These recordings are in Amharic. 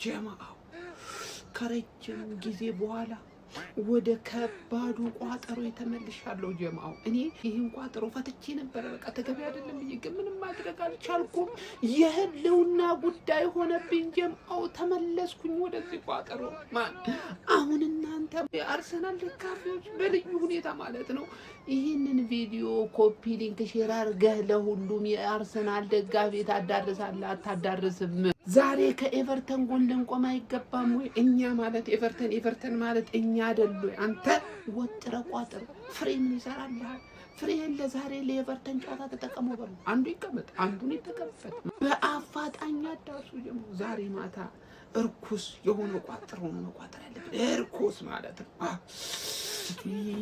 ጀማው ከረጅም ጊዜ በኋላ ወደ ከባዱ ቋጠሮ የተመልሻለሁ ጀማው። እኔ ይሄን ቋጠሮ ፈትቼ ነበር። በቃ ተገቢ አይደለም ብዬ ግን ምንም ማድረግ አልቻልኩም። የህልውና ጉዳይ ሆነብኝ ጀማው። ተመለስኩኝ ወደዚህ ቋጠሮ። አሁን እናንተ የአርሰናል ደጋፊዎች በልዩ ሁኔታ ማለት ነው ይህንን ቪዲዮ ኮፒ ሊንክ ሼር አድርገህ ለሁሉም የአርሰናል ደጋፊ ታዳርሳለህ አታዳርስም? ዛሬ ከኤቨርተን ጎን ልንቆም አይገባም ወይ? እኛ ማለት ኤቨርተን ማለት እኛ አይደሉ? አንተ ወጥረ ቋጥር ፍሬ ምን ይሰራልሃል? ፍሬን ለዛሬ ለኤቨርተን ጨዋታ ተጠቀሙ በሉ። አንዱ ይቀመጥ አንዱን ይተከፈት በአፋጣኝ አዳርሱ ጀምሮ ዛሬ ማታ እርኩስ የሆነ ቋጥሮ ነው መቋጠር ያለብን። እርኩስ ማለት ነው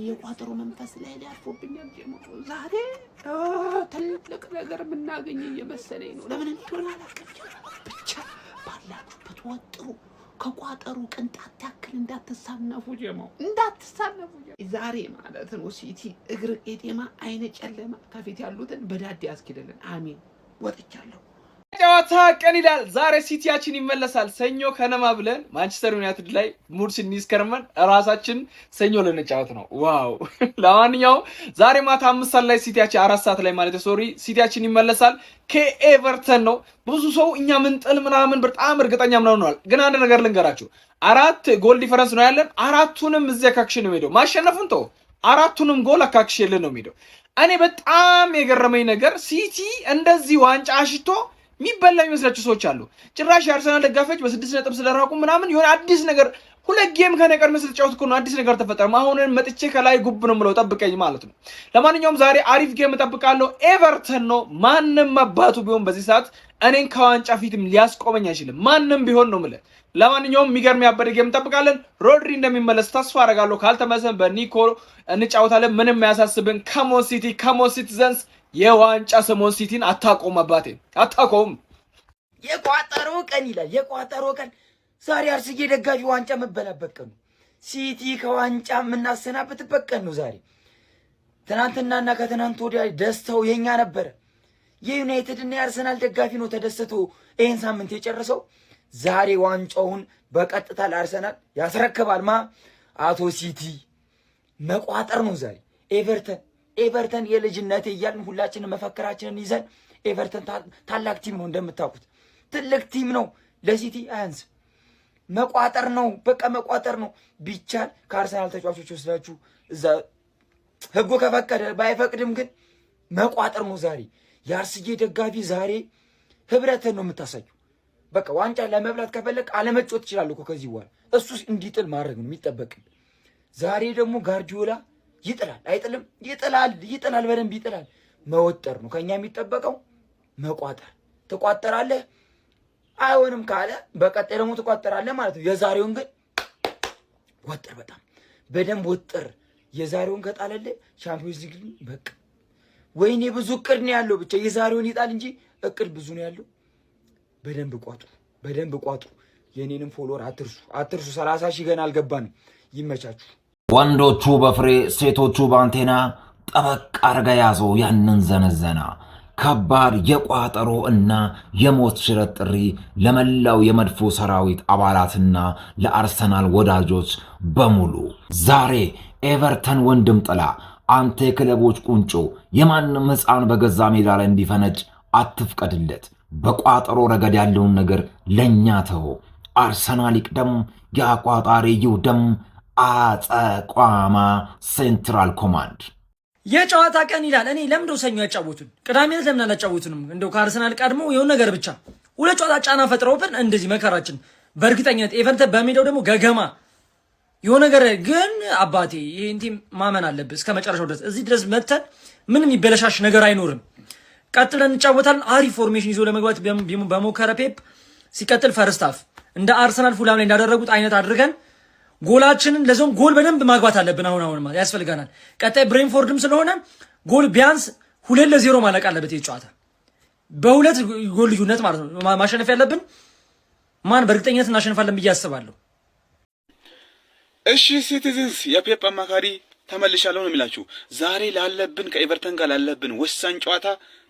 የቋጥሮ መንፈስ ላይ ያርፎብኛል ጀምሮ ዛሬ ትልቅ ነገር የምናገኝ እየመሰለኝ ነው። ለምን እንደሆነ አላውቅም። ብቻ ባላችሁበት ወጥሩ። ከቋጠሩ ቅንጣት ያክል እንዳትሳነፉ ጀማው፣ እንዳትሳነፉ። ዛሬ ማለት ነው ሲቲ እግር ቄጤማ አይነ ጨለማ ከፊት ያሉትን በዳዴ ያስኪደልን። አሜን። ወጥቻለሁ። ጨዋታ ቀን ይላል። ዛሬ ሲቲያችን ይመለሳል። ሰኞ ከነማ ብለን ማንቸስተር ዩናይትድ ላይ ሙድ ስንይዝ ከርመን ራሳችን ሰኞ ልንጫወት ነው። ዋው! ለማንኛውም ዛሬ ማታ 5 ሰዓት ላይ ሲቲያችን 4 ሰዓት ላይ ማለት ሲቲያችን ይመለሳል ከኤቨርተን ነው። ብዙ ሰው እኛ ምን ጥል ምናምን በጣም እርግጠኛ ምናምን ነው። ግን አንድ ነገር ልንገራችሁ፣ 4 ጎል ዲፈረንስ ነው ያለን። 4ቱንም እዚህ አካክሽን ነው የሚሄደው። ማሸነፉን ተው፣ 4ቱንም ጎል አካክሽልን ነው የሚሄደው። እኔ በጣም የገረመኝ ነገር ሲቲ እንደዚህ ዋንጫ አሽቶ የሚበላ የሚመስላችሁ ሰዎች አሉ። ጭራሽ የአርሰናል ደጋፊዎች በ6 ነጥብ ስለራቁ ምናምን የሆነ አዲስ ነገር ሁለት ጌም ከነቀር መስል ተጫውት እኮ ነው አዲስ ነገር ተፈጠረ። አሁን መጥቼ ከላይ ጉብ ነው ምለው ጠብቀኝ ማለት ነው። ለማንኛውም ዛሬ አሪፍ ጌም ተጠብቃለሁ። ኤቨርተን ነው። ማንንም አባቱ ቢሆን በዚህ ሰዓት እኔን ከዋንጫ ፊትም ሊያስቆመኝ አይችልም። ማንንም ቢሆን ነው ምለ። ለማንኛውም የሚገርም ያበደ ጌም እንጠብቃለን። ሮድሪ እንደሚመለስ ተስፋ አደርጋለሁ። ካልተመለሰ በኒኮ እንጫወታለን። ምንም ያሳስብን። ካሞን ሲቲዘንስ የዋንጫ ሰሞን ሲቲን አታቆም አባቴ አታቆም። የቋጠሮ ቀን ይላል። የቋጠሮ ቀን ዛሬ አርስዬ ደጋፊ ዋንጫ መበላበት ቀን ነው። ሲቲ ከዋንጫ የምናሰናበትበት ቀን ነው ዛሬ። ትናንትናና ከትናንት ወዲያ ደስታው የኛ ነበረ። የዩናይትድ እና የአርሰናል ደጋፊ ነው ተደስቶ ይሄን ሳምንት የጨረሰው። ዛሬ ዋንጫውን በቀጥታ ለአርሰናል ያስረክባል አቶ ሲቲ። መቋጠር ነው ዛሬ። ኤቨርተን የልጅነት እያልን ሁላችንም መፈክራችንን ይዘን ኤቨርተን ታላቅ ቲም ነው እንደምታውቁት፣ ትልቅ ቲም ነው። ለሲቲ አያንስ። መቋጠር ነው፣ በቃ መቋጠር ነው። ቢቻል ከአርሰናል ተጫዋቾች ወስዳችሁ እዛ ህጉ ከፈቀደ ባይፈቅድም ግን መቋጠር ነው ዛሬ። የአርስዬ ደጋፊ ዛሬ ህብረትን ነው የምታሳዩ። በቃ ዋንጫ ለመብላት ከፈለግ አለመጮት ይችላል እኮ ከዚህ በኋላ እሱ እንዲጥል ማድረግ ነው የሚጠበቅ። ዛሬ ደግሞ ጋርዲዮላ ይጥላል አይጥልም? ይጥላል፣ በደንብ ይጥላል። መወጠር ነው ከኛ የሚጠበቀው፣ መቋጠር። ትቋጠራለህ፣ አይሆንም ካለ በቀጣይ ደግሞ ትቋጠራለህ ማለት ነው። የዛሬውን ግን ወጥር፣ በጣም በደንብ ወጥር። የዛሬውን ከጣለልህ ቻምፒዮንስ ሊግ በቃ ወይኔ ብዙ እቅድ ነው ያለው። ብቻ የዛሬውን ይጣል እንጂ እቅድ ብዙ ነው ያለው። በደንብ ቋጥሩ። የኔንም ፎሎወር አትርሱ። 30 ሺህ ገና አልገባንም። ይመቻችሁ። ወንዶቹ በፍሬ ሴቶቹ ባንቴና ጠበቅ አርጋ ያዘው ያንን ዘነዘና። ከባድ የቋጠሮ እና የሞት ሽረት ጥሪ ለመላው የመድፎ ሰራዊት አባላትና ለአርሰናል ወዳጆች በሙሉ። ዛሬ ኤቨርተን ወንድም ጥላ፣ አንተ የክለቦች ቁንጮ፣ የማንም ሕፃን በገዛ ሜዳ ላይ እንዲፈነጭ አትፍቀድለት። በቋጠሮ ረገድ ያለውን ነገር ለኛ ተው። አርሰናል ይቅደም፣ ያቋጣሪ ይውደም። አጸቋማ ሴንትራል ኮማንድ። የጨዋታ ቀን ይላል። እኔ ለምንድነው ሰኞ ያጫወቱን? ቅዳሜ ዕለት ለምን አላጫወቱንም? እንደው ከአርሰናል ቀድሞ የሆነ ነገር ብቻ ሁለት ጨዋታ ጫና ፈጥረውብን እንደዚህ መከራችን። በእርግጠኝነት ኤቨርተን በሜዳው ደግሞ ገገማ የሆነ ነገር ግን አባቴ ይሄን ቲም ማመን አለብህ እስከ መጨረሻው ድረስ። እዚህ ድረስ መተን ምንም ይበለሻሽ ነገር አይኖርም። ቀጥለን እንጫወታለን። አሪፍ ፎርሜሽን ይዞ ለመግባት በሞከረ ፔፕ ሲቀጥል ፈርስት ሃፍ እንደ አርሰናል ፉላም ላይ እንዳደረጉት አይነት አድርገን ጎላችንን ለዞም ጎል በደንብ ማግባት አለብን። አሁን ያስፈልጋናል። ቀጣይ ብሬንፎርድም ስለሆነ ጎል ቢያንስ 2-0 ማለቅ አለበት። የጨዋታ በሁለት ጎል ልዩነት ማለት ነው ማሸነፍ ያለብን። ማን በእርግጠኝነት እናሸንፋለን ብዬ አስባለሁ። እሺ ሲቲዝንስ፣ የፔፕ አማካሪ ተመልሻለሁ ነው የሚላችሁ። ዛሬ ላለብን ከኤቨርተን ጋር ላለብን ወሳኝ ጨዋታ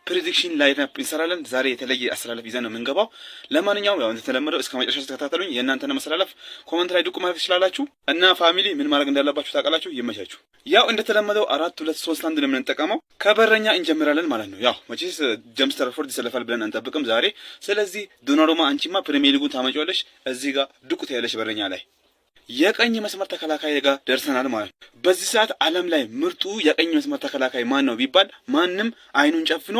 ፕሬዲክሽን ላይንአፕ እንሰራለን። ዛሬ የተለየ አስተላለፍ ይዘን ነው የምንገባው። ለማንኛውም ያው እንደተለመደው እስከ መጨረሻ ተከታተሉኝ። የእናንተን መስተላለፍ ኮሜንት ላይ ዱቁ ማለት ትችላላችሁ እና ፋሚሊ ምን ማድረግ እንዳለባችሁ ታውቃላችሁ። ይመቻችሁ። ያው እንደተለመደው 4 2 3 1 ነው የምንጠቀመው። ከበረኛ እንጀምራለን ማለት ነው። ያው መቼስ ጀምስ ተርፎርድ ይሰለፋል ብለን አንጠብቅም ዛሬ። ስለዚህ ዶናሩማ አንቺማ ፕሪሚየር ሊጉን ታመጪዋለሽ። እዚህ ጋር ዱቁት ያለሽ በረኛ ላይ የቀኝ መስመር ተከላካይ ጋር ደርሰናል ማለት ነው። በዚህ ሰዓት ዓለም ላይ ምርጡ የቀኝ መስመር ተከላካይ ማን ነው ቢባል ማንም አይኑን ጨፍኖ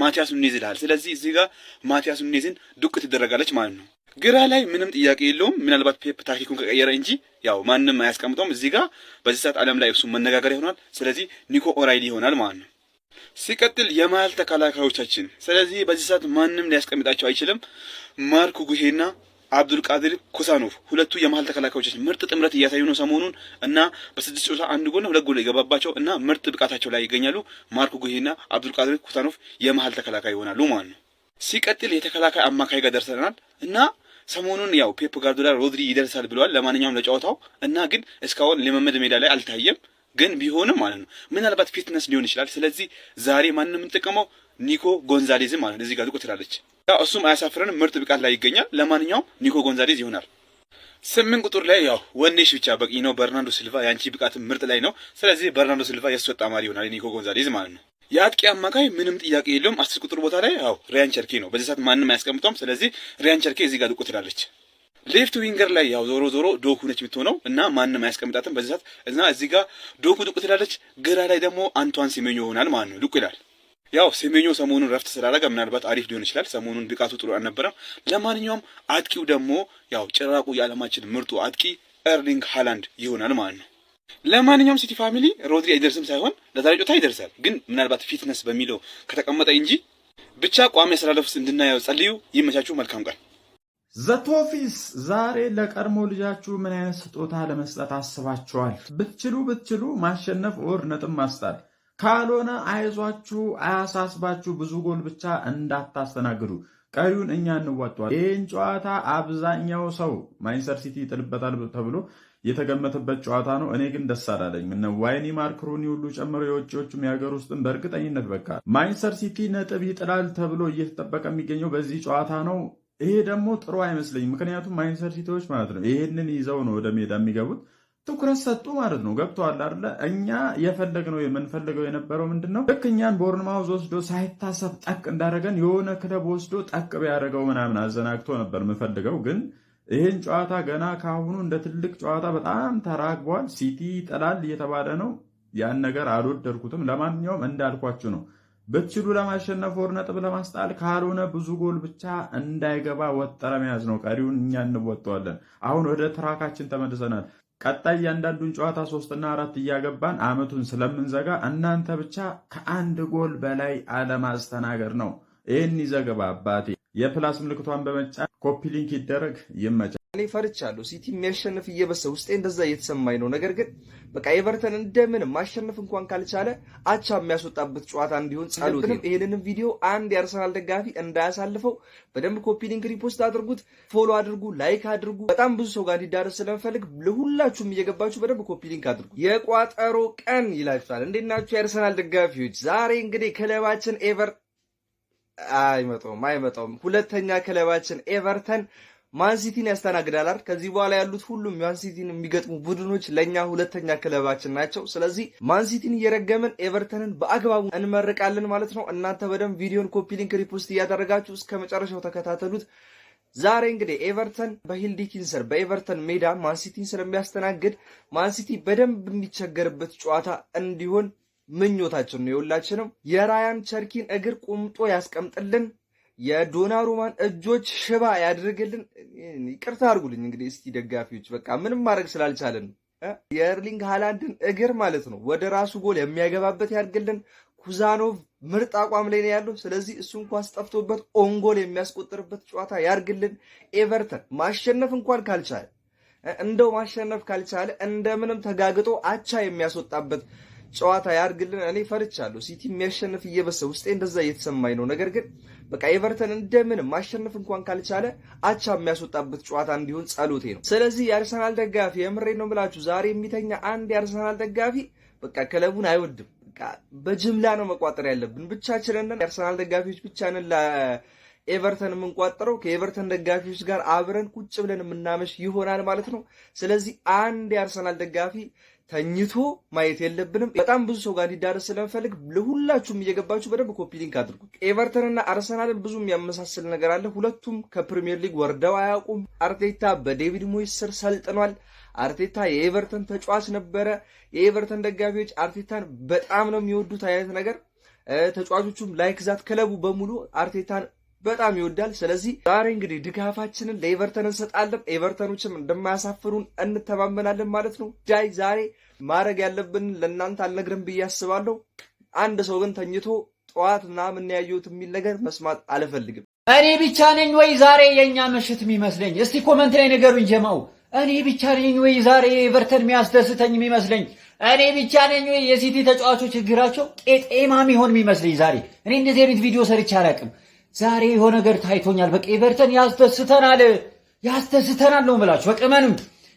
ማቲያስ ኑኔዝ ይላል። ስለዚህ እዚህ ጋር ማቲያስ ኑኔዝን ዱቅ ትደረጋለች ማለት ነው። ግራ ላይ ምንም ጥያቄ የለውም። ምናልባት ፔፕ ታክቲኩን ከቀየረ እንጂ ያው ማንም አያስቀምጠውም። እዚህ ጋር በዚህ ሰዓት ዓለም ላይ እሱ መነጋገር ይሆናል። ስለዚህ ኒኮ ኦራይሊ ይሆናል ማለት ነው። ሲቀጥል የመሀል ተከላካዮቻችን፣ ስለዚህ በዚህ ሰዓት ማንም ሊያስቀምጣቸው አይችልም። ማርኩ ጉሄና አብዱል ቃድር ኩሳኖቭ ሁለቱ የመሀል ተከላካዮቻችን ምርጥ ጥምረት እያሳዩ ነው ሰሞኑን እና በ6 ጨዋታ 1 ጎል 2 ጎል የገባባቸው እና ምርጥ ብቃታቸው ላይ ይገኛሉ። ማርኩ ጉሄና አብዱል ቃድር ኩሳኖቭ የመሀል ተከላካይ ይሆናሉ ማለት ነው። ሲቀጥል የተከላካይ አማካይ ጋር ደርሰናል እና ሰሞኑን ያው ፔፕ ጋርዲዮላ ሮድሪ ይደርሳል ብለዋል ለማንኛውም ለጨዋታው እና ግን እስካሁን ልምምድ ሜዳ ላይ አልታየም። ግን ቢሆንም ማለት ነው ምናልባት ፊትነስ ሊሆን ይችላል። ስለዚህ ዛሬ ማንን የምንጠቀመው ኒኮ ጎንዛሌዝ ማለት ነው። እዚህ ጋር ዱቁ ትላለች። ያው እሱም አያሳፍረንም፣ ምርጥ ብቃት ላይ ይገኛል። ለማንኛውም ኒኮ ጎንዛሌዝ ይሆናል። 8 ቁጥር ላይ ያው ወኔሽ ብቻ በቂ ነው። በርናንዶ ሲልቫ ያንቺ ብቃት ምርጥ ላይ ነው። ስለዚህ በርናንዶ ሲልቫ የሱ ተጣማሪ ይሆናል ኒኮ ጎንዛሌዝ ማለት ነው። የአጥቂ አማካይ ምንም ጥያቄ የለውም። 10 ቁጥር ቦታ ላይ ያው ሪያን ቸርኪ ነው። በዚህ ሰዓት ማንንም አያስቀምጠውም። ስለዚህ ሪያን ቸርኪ እዚህ ጋር ዱቁ ትላለች። ሌፍት ዊንገር ላይ ያው ዞሮ ዶኩ ነች የምትሆነው እና ማንንም አያስቀምጣትም በዚህ ሰዓት እና እዚህ ጋር ዶኩ ዱቁ ትላለች። ግራ ላይ ደግሞ አንቷን ሴሜኞ ይሆናል ማለት ነው። ዱቁ ይላል። ያው ሴሜኞ ሰሞኑን ረፍት ስላደረገ ምናልባት አሪፍ ሊሆን ይችላል። ሰሞኑን ብቃቱ ጥሩ አልነበረም። ለማንኛውም አጥቂው ደግሞ ያው ጭራቁ የዓለማችን ምርጡ አጥቂ ኤርሊንግ ሃላንድ ይሆናል ማለት ነው። ለማንኛውም ሲቲ ፋሚሊ ሮድሪ አይደርስም ሳይሆን ለዛሬ ጨዋታ ይደርሳል። ግን ምናልባት ፊትነስ በሚለው ከተቀመጠ እንጂ ብቻ ቋሚ አሰላለፍ እንድናየው ጸልዩ። ይመቻችሁ። መልካም ቀን። ዘቶፊስ ዛሬ ለቀድሞ ልጃችሁ ምን አይነት ስጦታ ለመስጠት አስባችኋል? ብትችሉ ማሸነፍ ኦር ነጥብ ማስጣል፣ ካልሆነ አይዟችሁ፣ አያሳስባችሁ፣ ብዙ ጎል ብቻ እንዳታስተናግዱ፣ ቀሪውን እኛ እንዋጧል። ይህን ጨዋታ አብዛኛው ሰው ማንቸስተር ሲቲ ይጥልበታል ተብሎ የተገመተበት ጨዋታ ነው። እኔ ግን ደስ አላለኝ። እነ ዋይኒ ማርክ ሩኒ ሁሉ ጨምሮ የውጭዎቹም የሀገር ውስጥም በእርግጠኝነት በቃ ማንቸስተር ሲቲ ነጥብ ይጥላል ተብሎ እየተጠበቀ የሚገኘው በዚህ ጨዋታ ነው። ይሄ ደግሞ ጥሩ አይመስለኝም። ምክንያቱም ማንቸስተር ሲቲዎች ማለት ነው ይሄንን ይዘው ነው ወደ ሜዳ የሚገቡት። ትኩረት ሰጡ ማለት ነው። ገብተዋል አይደለ? እኛ የምንፈልገው የነበረው ምንድን ነው? ልክ እኛን ቦርንማውዝ ወስዶ ሳይታሰብ ጠቅ እንዳደረገን የሆነ ክለብ ወስዶ ጠቅ ቢያደረገው ምናምን አዘናግቶ ነበር የምፈልገው። ግን ይህን ጨዋታ ገና ካሁኑ እንደ ትልቅ ጨዋታ በጣም ተራግቧል። ሲቲ ይጥላል እየተባለ ነው። ያን ነገር አልወደድኩትም። ለማንኛውም እንዳልኳችሁ ነው። ብትችሉ ለማሸነፍ ወር ነጥብ ለማስጣል፣ ካልሆነ ብዙ ጎል ብቻ እንዳይገባ ወጠረ መያዝ ነው። ቀሪውን እኛ እንወጣዋለን። አሁን ወደ ትራካችን ተመልሰናል። ቀጣይ እያንዳንዱን ጨዋታ 3 እና 4 እያገባን አመቱን ስለምንዘጋ እናንተ ብቻ ከአንድ ጎል በላይ አለማስተናገድ ነው። ይህን ይዘግባ አባቴ። የፕላስ ምልክቷን በመጫን ኮፒ ሊንክ ይደረግ። ይመቻል። እኔ ፈርቻለሁ። ሲቲ የሚያሸንፍ እየበሰ ውስጤ እንደዛ እየተሰማኝ ነው። ነገር ግን በቃ ኤቨርተን እንደምንም ማሸነፍ እንኳን ካልቻለ አቻ የሚያስወጣበት ጨዋታ እንዲሆን ጸሎት ነው። ይሄንን ቪዲዮ አንድ የአርሰናል ደጋፊ እንዳያሳልፈው በደንብ ኮፒ ሊንክ ሪፖስት አድርጉት፣ ፎሎ አድርጉ፣ ላይክ አድርጉ። በጣም ብዙ ሰው ጋር እንዲዳረስ ስለምፈልግ ለሁላችሁም እየገባችሁ በደንብ ኮፒ ሊንክ አድርጉ። የቋጠሮ ቀን ይላችኋል። እንዴት ናችሁ የአርሰናል ደጋፊዎች? ዛሬ እንግዲህ ክለባችን አይመጣውም። ሁለተኛ ክለባችን ኤቨርተን ማንሲቲን ያስተናግዳል። ከዚህ በኋላ ያሉት ሁሉም ማንሲቲን የሚገጥሙ ቡድኖች ለኛ ሁለተኛ ክለባችን ናቸው። ስለዚህ ማንሲቲን እየረገምን ኤቨርተንን በአግባቡ እንመርቃለን ማለት ነው። እናንተ በደንብ ቪዲዮን ኮፒ ሊንክ ሪፖስት እያደረጋችሁ እስከ መጨረሻው ተከታተሉት። ዛሬ እንግዲህ ኤቨርተን በሂል ዲኪንሰን በኤቨርተን ሜዳ ማንሲቲን ስለሚያስተናግድ ማንሲቲ በደንብ የሚቸገርበት ጨዋታ እንዲሆን ምኞታችን ነው። የሁላችንም የራያን ቸርኪን እግር ቁምጦ ያስቀምጥልን፣ የዶናሩማን እጆች ሽባ ያድርግልን። ይቅርታ አድርጉልኝ እንግዲህ እስቲ ደጋፊዎች፣ በቃ ምንም ማድረግ ስላልቻለን የኤርሊንግ ሃላንድን እግር ማለት ነው ወደ ራሱ ጎል የሚያገባበት ያድርግልን። ኩዛኖቭ ምርጥ አቋም ላይ ነው ያለው። ስለዚህ እሱን ኳስ ጠፍቶበት ኦንጎል የሚያስቆጥርበት ጨዋታ ያድርግልን። ኤቨርተን ማሸነፍ እንኳን ካልቻለ እንደምንም ተጋግጦ አቻ የሚያስወጣበት ጨዋታ ያድርግልን። እኔ ፈርቻለሁ። ሲቲ የሚያሸንፍ እየበሰ ውስጤ እንደዛ እየተሰማኝ ነው። ነገር ግን በቃ ኤቨርተን እንደምንም ማሸነፍ እንኳን ካልቻለ አቻ የሚያስወጣበት ጨዋታ እንዲሆን ጸሎቴ ነው። ስለዚህ የአርሰናል ደጋፊ የምሬ ነው ብላችሁ ዛሬ የሚተኛ አንድ የአርሰናል ደጋፊ በቃ ክለቡን አይወድም። በጅምላ ነው መቋጠር ያለብን። ብቻችንን የአርሰናል ደጋፊዎች ብቻ ነን ለኤቨርተን የምንቋጠረው። ከኤቨርተን ደጋፊዎች ጋር አብረን ቁጭ ብለን የምናመሽ ይሆናል ማለት ነው። ስለዚህ አንድ የአርሰናል ደጋፊ ተኝቶ ማየት የለብንም። በጣም ብዙ ሰው ጋር እንዲዳረስ ስለምፈልግ ለሁላችሁም እየገባችሁ በደንብ ኮፒ ሊንክ አድርጉ። ኤቨርተንና አርሰናልን ብዙ የሚያመሳስል ነገር አለ። ሁለቱም ከፕሪሚየር ሊግ ወርደው አያውቁም። አርቴታ በዴቪድ ሞይስ ስር ሰልጥኗል። አርቴታ የኤቨርተን ተጫዋች ነበረ። የኤቨርተን ደጋፊዎች አርቴታን በጣም ነው የሚወዱት አይነት ነገር ተጫዋቾቹም ላይክ ዛት ክለቡ በሙሉ አርቴታን በጣም ይወዳል። ስለዚህ ዛሬ እንግዲህ ድጋፋችንን ለኤቨርተን እንሰጣለን። ኤቨርተኖችም እንደማያሳፍሩን እንተማመናለን ማለት ነው። ዛሬ ማድረግ ያለብን ለእናንተ አልነግርም ብዬ አስባለሁ። አንድ ሰው ግን ተኝቶ ጠዋት ምናምን ያየሁት የሚል ነገር መስማት አልፈልግም። እኔ ብቻ ነኝ ወይ ዛሬ የኛ ምሽት የሚመስለኝ? እስቲ ኮመንት ላይ ነገሩኝ ጀማው። እኔ ብቻ ነኝ ወይ ዛሬ ኤቨርተን የሚያስደስተኝ የሚመስለኝ? እኔ ብቻ ነኝ ወይ የሲቲ ተጫዋቾች ችግራቸው ቄጤማ የሚሆን የሚመስለኝ? ዛሬ እኔ እንደዚህ አይነት ቪዲዮ ሰርቼ አላውቅም። ዛሬ የሆነ ነገር ታይቶኛል። በቃ ኤቨርተን ያስደስተናል ነው ብላችሁ በቃ ምንም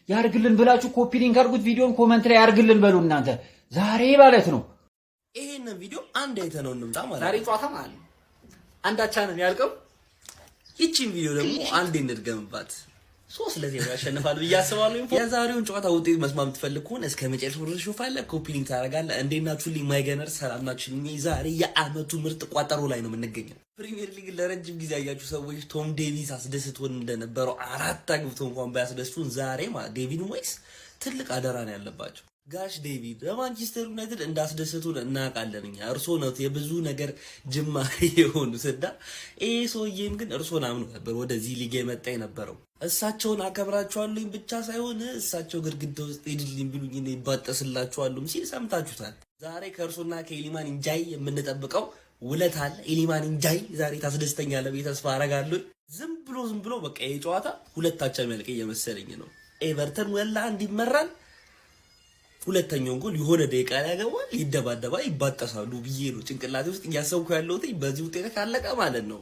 ያርግልን ብላችሁ ኮፒ ሊንክ አድርጉት። ቪዲዮን ኮመንት ላይ ያርግልን በሉ እናንተ ዛሬ ማለት ነው። ይሄን ቪዲዮ አንድ አይተነው እንምጣ ማለት ዛሬ ጨዋታ ማለት ነው። አንዳቻ ነው ያልቀው። ይቺን ቪዲዮ ደግሞ አንዴ እንድገምባት 3-0 ያሸንፋል ብዬ አስባለሁ። የዛሬውን ጨዋታ ውጤት መስማት የምትፈልግ ከሆነ እስከ መጨረሻው ድረስ ሾፋለ ኮፒ ሊንክ ታደርጋለህ። እንዴት ናችሁ? ማይገነር ሰላም ናችሁ? ዛሬ የአመቱ ምርጥ ቋጠሮ ላይ ነው የምንገኘው። ፕሪሚየር ሊግ ለረጅም ጊዜ ያያችሁ ሰዎች ቶም ዴቪስ አስደስቶን እንደነበረው 4 አግብቶ እንኳን ባያስደስቱን ዛሬ ዴቪድ ሞይስ ትልቅ አደራ ነው ያለባቸው። ጋሽ ዴቪድ በማንቸስተር ዩናይትድ እንዳስደሰቱን እናውቃለን እኛ። እርሶ ነው የብዙ ነገር ጅማሬ የሆኑ ስዳ ይሄ ሰውዬም ግን እርሶን አምኖ ነበር ወደዚህ ሊግ የመጣ የነበረው። እሳቸውን አከብራቸዋለሁ ብቻ ሳይሆን እሳቸው ግድግዳ ውስጥ ሄድልኝ ቢሉኝ እኔ ይባጠስላቸዋለሁ ሲል ሰምታችሁታል። ዛሬ ከእርሶና ከኢሊማን ኢንጃይ የምንጠብቀው ውለት አለ። ኢሊማን ኢንጃይ ዛሬ ታስደስተኛለህ ብዬ ተስፋ አደርጋለሁ። ዝም ብሎ በቃ የጨዋታ ሁለታቸው የሚያልቅ እየመሰለኝ ነው። ኤቨርተን ወላ እንዲመራል ሁለተኛውን ጎል የሆነ ደቂቃ ላይ ያገባል፣ ይደባደባል፣ ይባጠሳሉ ብዬ ነው ጭንቅላቴ ውስጥ እያሰብኩ ያለሁት። በዚህ ውጤት ካለቀ ማለት ነው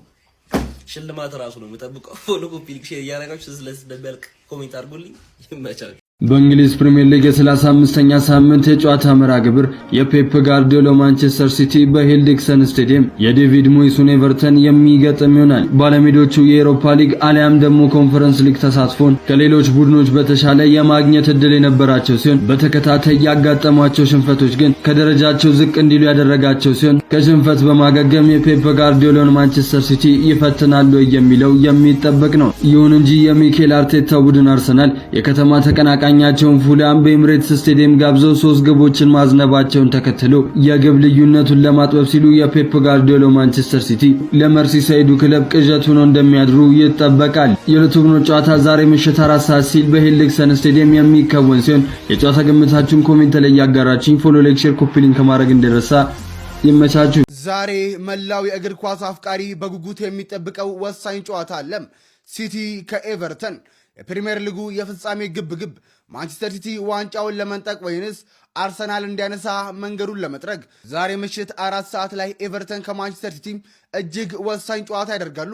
ሽልማት ራሱ ነው የምጠብቀው። ፎሎ ኮፒ ሊንክ ሼር እያደረጋችሁ ስለሚያልቅ ኮሜንት አድርጉልኝ። ይመቻችሁ። በእንግሊዝ ፕሪሚየር ሊግ የ35ኛ ሳምንት የጨዋታ መርሃ ግብር የፔፕ ጋርዲዮላ ማንቸስተር ሲቲ በሂልዲክሰን ስቴዲየም የዴቪድ ሞይሱን ኤቨርተን የሚገጥም ይሆናል። ባለሜዶቹ የኤሮፓ ሊግ አሊያም ደግሞ ኮንፈረንስ ሊግ ተሳትፎን ከሌሎች ቡድኖች በተሻለ የማግኘት እድል የነበራቸው ሲሆን በተከታታይ ያጋጠሟቸው ሽንፈቶች ግን ከደረጃቸው ዝቅ እንዲሉ ያደረጋቸው ሲሆን ከሽንፈት በማገገም የፔፕ ጋርዲዮላን ማንቸስተር ሲቲ ይፈትናሉ የሚለው የሚጠበቅ ነው። ይሁን እንጂ የሚኬል አርቴታ ቡድን አርሰናል የከተማ ተቀናቃኝ ኛቸውን ፉላም በኤምሬትስ ስቴዲየም ጋብዘው 3 ግቦችን ማዝነባቸውን ተከትሎ የግብ ልዩነቱን ለማጥበብ ሲሉ የፔፕ ጋርዲዮላ ማንቸስተር ሲቲ ለመርሲሳይዱ ክለብ ቅዠቱ ነው እንደሚያድሩ ይጠበቃል። የሁለቱ ቡድኖች ጨዋታ ዛሬ ምሽት 4 ሰዓት ሲል በሂልዲክሰን ስቴዲየም የሚከወን ሲሆን የጨዋታ ግምታችሁን ኮሜንት ላይ ያጋራችሁኝ። ፎሎ፣ ላይክ፣ ሼር፣ ኮፒ ሊንክ ማድረግ እንደረሳ። ይመቻችሁ። ዛሬ መላው የእግር ኳስ አፍቃሪ በጉጉት የሚጠብቀው ወሳኝ ጨዋታ አለ። ሲቲ ከኤቨርተን የፕሪሚየር ሊጉ የፍጻሜ ግብ ማንቸስተር ሲቲ ዋንጫውን ለመንጠቅ ወይንስ አርሰናል እንዲያነሳ መንገዱን ለመጥረግ ዛሬ ምሽት 4 ሰዓት ላይ ኤቨርተን ከማንቸስተር ሲቲ እጅግ ወሳኝ ጨዋታ ያደርጋሉ።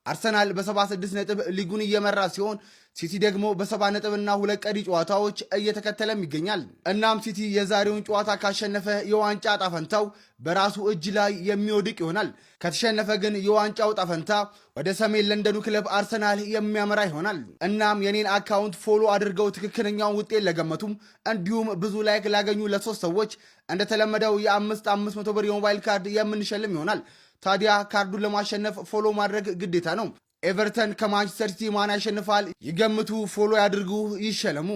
አርሰናል በ76 ነጥብ ሊጉን እየመራ ሲሆን ሲቲ ደግሞ በ70 ነጥብና 2 ቀሪ ጨዋታዎች እየተከተለም ይገኛል። እናም ሲቲ የዛሬውን ጨዋታ ካሸነፈ የዋንጫ ጣፈንታው በራሱ እጅ ላይ የሚወድቅ ይሆናል። ከተሸነፈ ግን የዋንጫው ጣፈንታ ወደ ሰሜን ለንደኑ ክለብ አርሰናል የሚያመራ ይሆናል። እናም የኔን አካውንት ፎሎ አድርገው ትክክለኛውን ውጤት ለገመቱም እንዲሁም ብዙ ላይክ ላገኙ ለ3 ሰዎች እንደተለመደው የ500 ብር የሞባይል ካርድ የምንሸልም ይሆናል። ታዲያ ካርዱን ለማሸነፍ ፎሎ ማድረግ ግዴታ ነው። ኤቨርተን ከማንቸስተር ሲቲ ማን ያሸንፋል? ይገምቱ፣ ፎሎ ያድርጉ፣ ይሸለሙ።